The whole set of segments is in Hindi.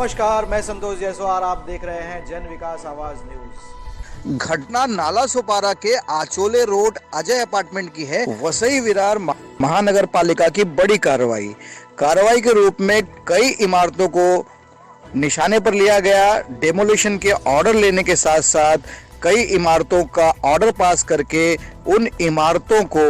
नमस्कार, मैं संतोष जयसवाल, आप देख रहे हैं जन विकास आवाज न्यूज। घटना नाला सोपारा के आचोले रोड अजय अपार्टमेंट की है। वसई विरार महानगर पालिका की बड़ी कार्रवाई के रूप में कई इमारतों को निशाने पर लिया गया। डेमोलिशन के ऑर्डर लेने के साथ साथ कई इमारतों का ऑर्डर पास करके उन इमारतों को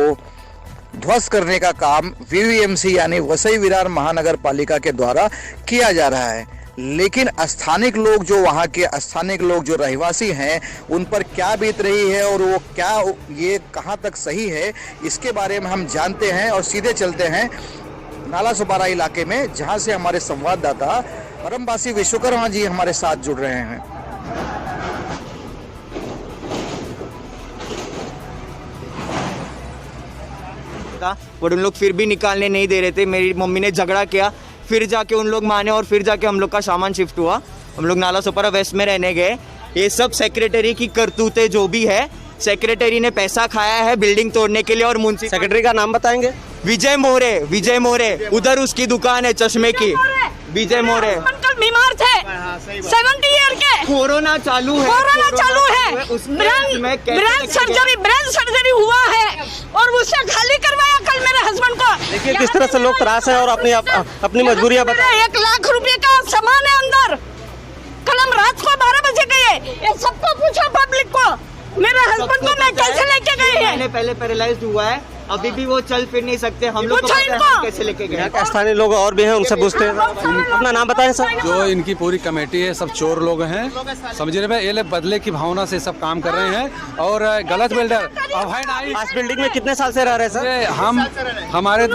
ध्वस्त करने का काम वीवीएमसी यानी वसई विरार महानगर पालिका के द्वारा किया जा रहा है। लेकिन स्थानिक लोग जो रहवासी हैं उन पर क्या बीत रही है और वो क्या ये कहां तक सही है, इसके बारे में हम जानते हैं और सीधे चलते हैं नाला सोपारा इलाके में, जहां से हमारे संवाददाता परमवासी विश्वकर्मा जी हमारे साथ जुड़ रहे हैं। बट उन लोग फिर भी निकालने नहीं दे रहे थे। मेरी मम्मी ने झगड़ा किया, फिर जाके उन लोग माने और फिर जाके हम लोग का सामान शिफ्ट हुआ। हम लोग नाला सोपारा वेस्ट में रहने गए। ये सब सेक्रेटरी की करतूतें जो भी है, सेक्रेटरी ने पैसा खाया है बिल्डिंग तोड़ने के लिए। और मुंशी सेक्रेटरी का नाम बताएंगे? विजय मोरे, उधर उसकी दुकान है चश्मे की। विजय मोरे अंकल बीमार थे, 70 ईयर के। कोरोना चालू है, ब्रेन सर्जरी हुआ है और उससे खाली करवाया कल मेरे हस्बैंड को। देखिए किस तरह से लोग त्रास है और अपनी मजबूरियां बताएं। 1 लाख रुपए का सामान है अंदर। कल हम रात को 12 बजे गए, ये सबको पूछा पब्लिक को, मेरे हस्बैंड को मैं कैसे लेके गए हैं। पहले पैरालाइज्ड हुआ है, अभी भी वो चल फिर नहीं सकते। हम लोग कैसे लेके गए। यहाँ के स्थानीय लोग और भी हैं, उनसे पूछते हैं। अपना नाम बताएं सर। जो इनकी पूरी कमेटी है सब चोर लोग हैं, समझने में ये लोग बदले की भावना से सब काम कर रहे हैं और गलत बिल्डर इस बिल्डिंग में कितने साल से रह रहे हैं सर?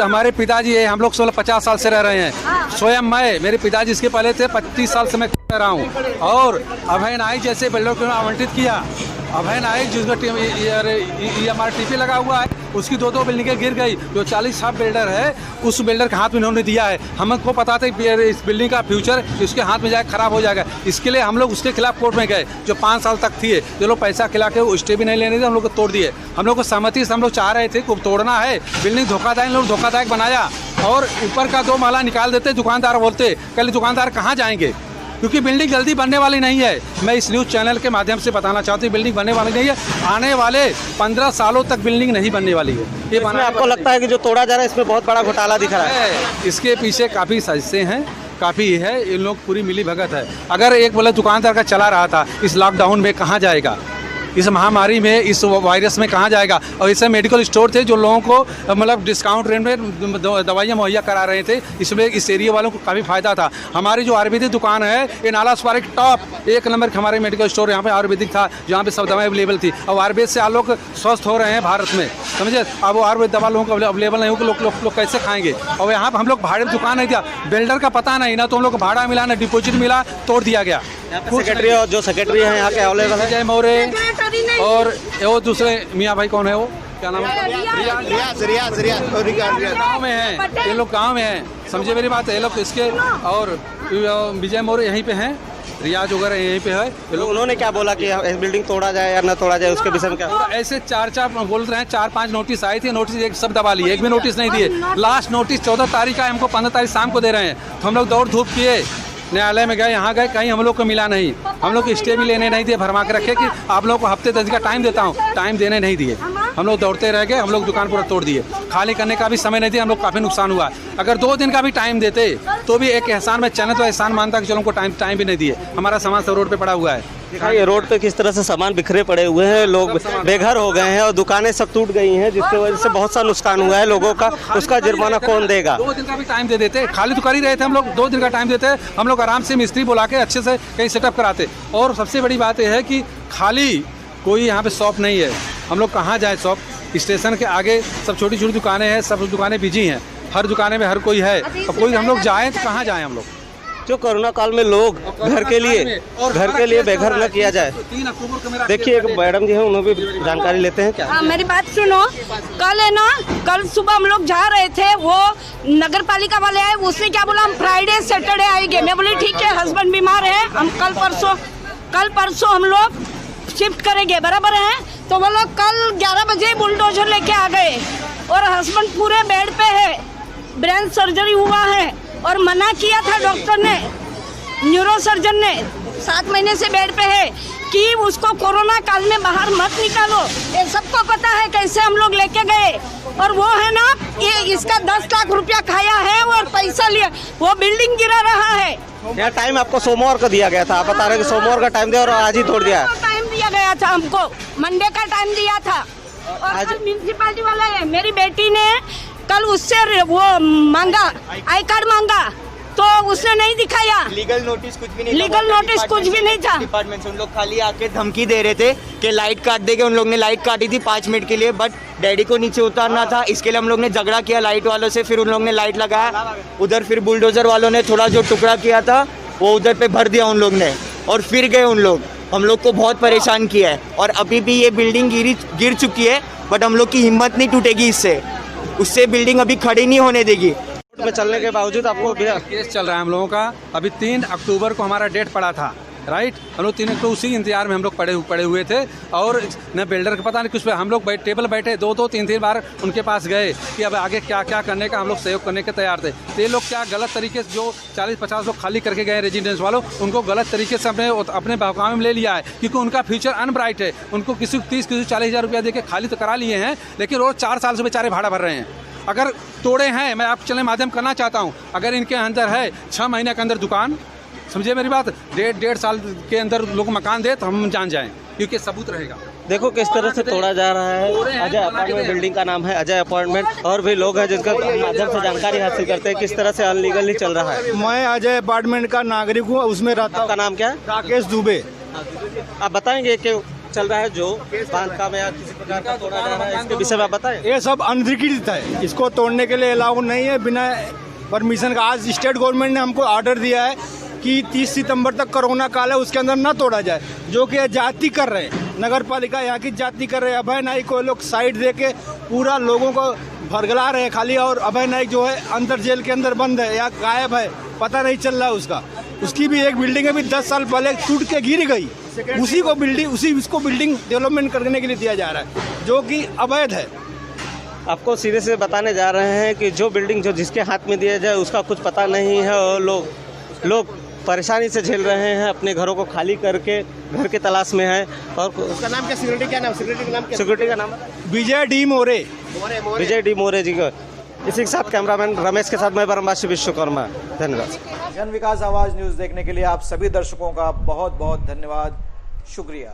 हमारे पिताजी है, हम लोग 50 साल से रह रहे हैं। स्वयं मैं, मेरे पिताजी इसके पहले थे, 25 साल से मैं रह रहा हूँ। और अभय नाइक जैसे बिल्डर को आवंटित किया। अभय नाइक जिसका EMRTP लगा हुआ है, उसकी 2 बिल्डिंगें गिर गई। जो 40 साल बिल्डर है, उस बिल्डर के हाथ में इन्होंने दिया है। हमको पता था कि इस बिल्डिंग का फ्यूचर उसके हाथ में जाए खराब हो जाएगा। इसके लिए हम लोग उसके खिलाफ कोर्ट में गए, जो 5 साल तक थी। जो लोग पैसा खिला के स्टे भी नहीं लेने थे, हम लोग को तोड़ दिए। हम लोग को सहमति से हम लोग चाह रहे थे को तोड़ना है बिल्डिंग। धोखादायक बनाया और ऊपर का 2 माला निकाल देते। दुकानदार बोलते, कल दुकानदार कहाँ जाएंगे, क्योंकि बिल्डिंग जल्दी बनने वाली नहीं है। मैं इस न्यूज़ चैनल के माध्यम से बताना चाहती हूँ, बिल्डिंग बनने वाली नहीं है। आने वाले 15 सालों तक बिल्डिंग नहीं बनने वाली है। ये इसमें आपको लगता है कि जो तोड़ा जा रहा है इसमें बहुत बड़ा घोटाला दिख रहा है? इसके पीछे काफ़ी साजिशें हैं, काफ़ी है। इन लोग पूरी मिली भगत है। अगर एक बोले दुकानदार का चला रहा था, इस लॉकडाउन में कहाँ जाएगा, इस महामारी में, इस वायरस में कहाँ जाएगा। और इससे मेडिकल स्टोर थे जो लोगों को मतलब डिस्काउंट रेट में दवाइयाँ मुहैया करा रहे थे। इसमें इस एरिया वालों को काफ़ी फायदा था। हमारी जो आयुर्वेदिक दुकान है, ये नाला सोपारा की टॉप 1 नंबर का हमारे मेडिकल स्टोर यहाँ पे आयुर्वेदिक था, जहाँ पे सब दवाएं अवेलेबल थी। और आयुर्वेद से लोग स्वस्थ हो रहे हैं भारत में, समझे। अब वो आयुर्वेद दवा लोगों को अवेलेबल नहीं होगी, लोग कैसे खाएंगे। और यहाँ पर हम लोग भाड़े दुकान नहीं दिया, बिल्डर का पता नहीं ना, तो हम लोग को भाड़ा मिला ना डिपोजिट मिला, तोड़ दिया गया। सेक्रेटरी और जो सेक्रेटरी है यहाँ के अवेलेबल है, विजय मोरे और वो दूसरे मियाँ भाई कौन है, वो क्या नाम है, गाँव में है। ये लोग गाँव में हैं, समझे मेरी बात। ये लोग इसके और विजय मोरे यहीं पे हैं, रियाज वगैरह यहीं पे है। ये लोग उन्होंने क्या बोला कि बिल्डिंग तोड़ा जाए या न तोड़ा जाए, उसके विषय में क्या? ऐसे 4 बोल रहे हैं। 4-5 नोटिस आई थी, नोटिस एक सब दबा लिए, एक भी नोटिस नहीं दिए। लास्ट नोटिस 14 तारीख का, हमको 15 तारीख शाम को दे रहे हैं। तो हम लोग दौड़ धूप किए, न्यायालय में गए, यहाँ गए, कहीं हम लोग को मिला नहीं। हम लोग स्टे भी लेने नहीं दिए, भरमा के रखे कि आप लोग को हफ्ते 10 का टाइम देता हूँ, टाइम देने नहीं दिए। हम लोग दौड़ते रह गए, हम लोग दुकान पूरा तोड़ दिए। खाली करने का भी समय नहीं दिया, हम लोग काफ़ी नुकसान हुआ। अगर 2 दिन का भी टाइम देते तो भी एक एहसान में चैनल तो एहसान मानता कि चलो हमको टाइम भी नहीं दिए। हमारा सामान सब रोड पे पड़ा हुआ है। दिखाइए रोड पे किस तरह से सामान बिखरे पड़े हुए हैं, लोग बेघर हो गए हैं और दुकानें सब टूट गई हैं, जिसकी वजह से बहुत सा नुकसान हुआ है लोगों का। उसका जुर्माना कौन देगा? 2 दिन का भी टाइम दे देते, खाली तो कर ही रहे थे हम लोग। 2 दिन का टाइम देते, हम लोग आराम से मिस्त्री बुला के अच्छे से कहीं सेटअप कराते। और सबसे बड़ी बात यह है कि खाली कोई यहाँ पे शॉप नहीं है। हम लोग कहाँ जाए, शॉप स्टेशन के आगे सब छोटी छोटी दुकानें हैं, सब दुकानें बिजी हैं। हर दुकानें में हर कोई है, अब कोई हम लोग जाएँ तो कहाँ जाएँ हम लोग। जो कोरोना काल में लोग घर के लिए बेघर न किया जाए। 3 अक्टूबर को मेरा देखिए एक मैडम जी हैं, उन्हें भी जानकारी लेते हैं क्या। हाँ, मेरी बात सुनो। कल है ना, कल सुबह हम लोग जा रहे थे, वो नगर पालिका वाले आए, उसने क्या बोला, हम फ्राइडे सैटरडे आएंगे। मैं बोली ठीक है, हस्बैंड बीमार है, हम कल परसों हम लोग शिफ्ट करेंगे, बराबर है। तो वो लोग कल 11 बजे बुलडोजर लेके आ गए और हस्बैंड पूरे बेड पे है, ब्रेन सर्जरी हुआ है और मना किया था डॉक्टर ने, न्यूरोसर्जन ने 7 महीने से बेड पे है कि उसको कोरोना काल में बाहर मत निकालो। ये सबको पता है कैसे हम लोग लेके गए। और वो है ना, ये इसका 10 लाख रुपया खाया है और पैसा लिया, वो बिल्डिंग गिरा रहा है। यह टाइम आपको सोमवार को दिया गया था, आप बता रहे हैं कि सोमवार का टाइम दिया और आज ही तोड़ दिया। टाइम दिया गया था हमको, मंडे का टाइम दिया था। और कल म्यूनसिपालिटी वाला है, मेरी बेटी ने कल उससे वो मांगा, आई कार्ड मांगा, तो उसने नहीं दिखाया। लीगल नोटिस कुछ भी नहीं, लीगल नोटिस कुछ भी नहीं था। डिपार्टमेंट से उन लोग खाली आके धमकी दे रहे थे कि लाइट काट देंगे। उन लोग ने लाइट काटी थी 5 मिनट के लिए, बट डैडी को नीचे उतारना था, इसके लिए हम लोग ने झगड़ा किया लाइट वालों से। फिर उन लोग ने लाइट लगाया उधर, फिर बुलडोजर वालों ने थोड़ा जो टुकड़ा किया था वो उधर पे भर दिया उन लोग ने, और फिर गए उन लोग। हम लोग को बहुत परेशान किया है और अभी भी ये बिल्डिंग गिर चुकी है, बट हम लोग की हिम्मत नहीं टूटेगी उससे बिल्डिंग अभी खड़ी नहीं होने देगी। में चलने के बावजूद आपको केस चल रहा है हम लोगों का। अभी 3 अक्टूबर को हमारा डेट पड़ा था, राइट। हम लोग 3 अक्टूबर उसी इंतजार में हम लोग पड़े हुए थे। और न बिल्डर को पता नहीं कुछ पे, हम लोग टेबल बैठे 2-2, 3-3 बार उनके पास गए कि अब आगे क्या क्या करने का हम लोग सहयोग करने के तैयार थे। तो ये लोग क्या गलत तरीके से जो 40-50 लोग खाली करके गए रेजिडेंस वालों, उनको गलत तरीके से अपने बहकावे में ले लिया है, क्योंकि उनका फ्यूचर अनब्राइट है। उनको किसी 30 किसी 40 हज़ार रुपया दे के खाली तो करा लिए हैं, लेकिन रोज 4 साल से बेचारे भाड़ा भर रहे हैं। अगर तोड़े हैं, मैं आप चलने माध्यम करना चाहता हूं, अगर इनके अंदर है 6 महीने के अंदर दुकान, समझिए मेरी बात, 1.5 साल के अंदर लोग मकान दे तो हम जान जाएं, क्योंकि सबूत रहेगा। देखो किस तरह से तोड़ा जा रहा है। अजय अपार्टमेंट, बिल्डिंग का नाम है अजय अपार्टमेंट, और भी लोग हैं जिनका माध्यम से जानकारी हासिल करते हैं किस तरह से अनलीगली चल रहा है। मैं अजय अपार्टमेंट का नागरिक हूँ, उसमें रहता हूँ। आपका नाम क्या है? राकेश दुबे। आप बताएंगे कि चल रहा है जो बांधकाम या किसी प्रकार का तोड़ा जा रहा है, इसके विषय में आप बताएं। ये सब अनधिकृत है, इसको तोड़ने के लिए अलाउ नहीं है बिना परमिशन का। आज स्टेट गवर्नमेंट ने हमको ऑर्डर दिया है कि 30 सितंबर तक कोरोना काल है, उसके अंदर न तोड़ा जाए, जो कि जाति कर रहे हैं। नगर पालिका यहाँ की जाति कर रहे हैं। अभय नाइक को लोग साइड दे के पूरा लोगों को भरगला रहे हैं खाली। और अभय नाइक जो है अंदर जेल के अंदर बंद है या गायब है, पता नहीं चल रहा है उसका। उसकी भी एक बिल्डिंग अभी 10 साल पहले टूट के गिर गई, उसको बिल्डिंग डेवलपमेंट करने के लिए दिया जा रहा है, जो कि अवैध है। आपको सीधे से बताने जा रहे हैं कि जो बिल्डिंग जो जिसके हाथ में दिया जाए उसका कुछ पता नहीं है, और लोग परेशानी से झेल रहे हैं, अपने घरों को खाली करके घर के तलाश में है। और उसका नाम क्या, सिक्योरिटी क्या नाम, सिक्योरिटी का नाम विजय डी मोरे जी का। इसी के साथ कैमरामैन रमेश के साथ मैं ब्रह्माशी विश्वकर्मा, धन्यवाद। जन विकास आवाज न्यूज देखने के लिए आप सभी दर्शकों का बहुत बहुत धन्यवाद, शुक्रिया।